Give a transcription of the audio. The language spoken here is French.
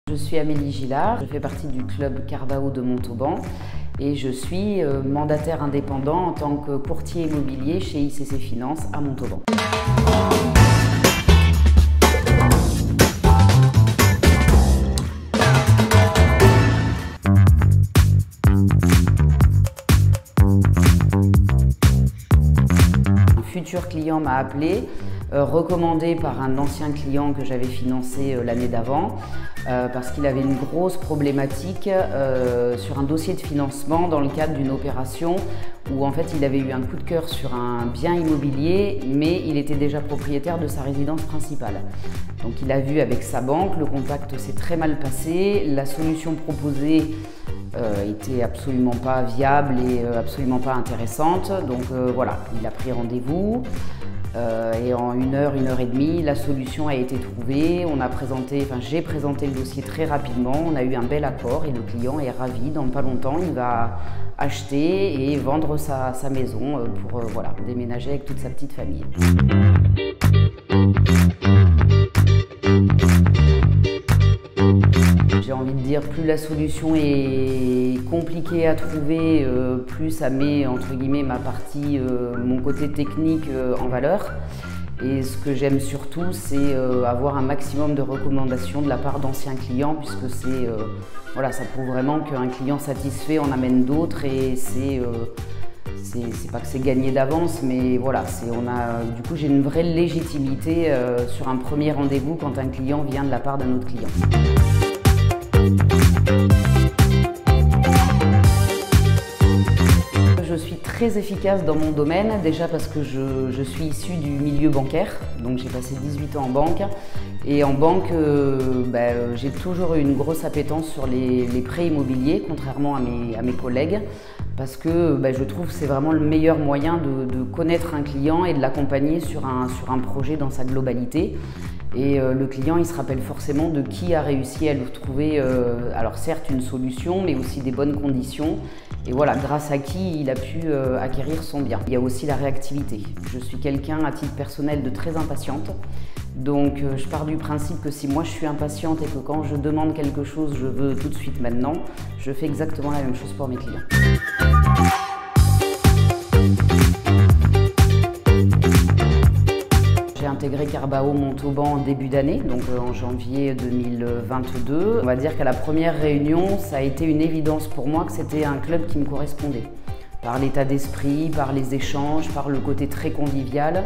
Je suis Amélie Gillard, je fais partie du club Carbao de Montauban et je suis mandataire indépendant en tant que courtier immobilier chez ICC Finance à Montauban. Un futur client m'a appelé, recommandé par un ancien client que j'avais financé l'année d'avant, parce qu'il avait une grosse problématique sur un dossier de financement dans le cadre d'une opération où en fait il avait eu un coup de cœur sur un bien immobilier, mais il était déjà propriétaire de sa résidence principale. Donc il a vu avec sa banque, le contact s'est très mal passé, la solution proposée était absolument pas viable et absolument pas intéressante. Donc voilà, il a pris rendez-vous et en une heure et demie, la solution a été trouvée. J'ai présenté le dossier très rapidement, on a eu un bel accord et le client est ravi. Dans pas longtemps, il va acheter et vendre sa maison pour voilà, déménager avec toute sa petite famille. J'ai envie de dire, plus la solution est compliquée à trouver, plus ça met entre guillemets ma partie, mon côté technique en valeur. Et ce que j'aime surtout, c'est avoir un maximum de recommandations de la part d'anciens clients, puisque voilà, ça prouve vraiment qu'un client satisfait en amène d'autres et c'est pas que c'est gagné d'avance, mais voilà, du coup j'ai une vraie légitimité sur un premier rendez-vous quand un client vient de la part d'un autre client. Je suis très efficace dans mon domaine, déjà parce que je suis issue du milieu bancaire, donc j'ai passé 18 ans en banque. Et en banque, j'ai toujours eu une grosse appétence sur les prêts immobiliers, contrairement à mes collègues, parce que je trouve que c'est vraiment le meilleur moyen de connaître un client et de l'accompagner sur un projet dans sa globalité. Et le client, il se rappelle forcément de qui a réussi à lui trouver, alors certes une solution, mais aussi des bonnes conditions. Et voilà, grâce à qui il a pu acquérir son bien. Il y a aussi la réactivité. Je suis quelqu'un, à titre personnel, de très impatiente. Donc je pars du principe que si moi je suis impatiente et que quand je demande quelque chose, je veux tout de suite maintenant, je fais exactement la même chose pour mes clients. J'ai intégré Carbao Montauban en début d'année, donc en janvier 2022. On va dire qu'à la première réunion, ça a été une évidence pour moi que c'était un club qui me correspondait. Par l'état d'esprit, par les échanges, par le côté très convivial.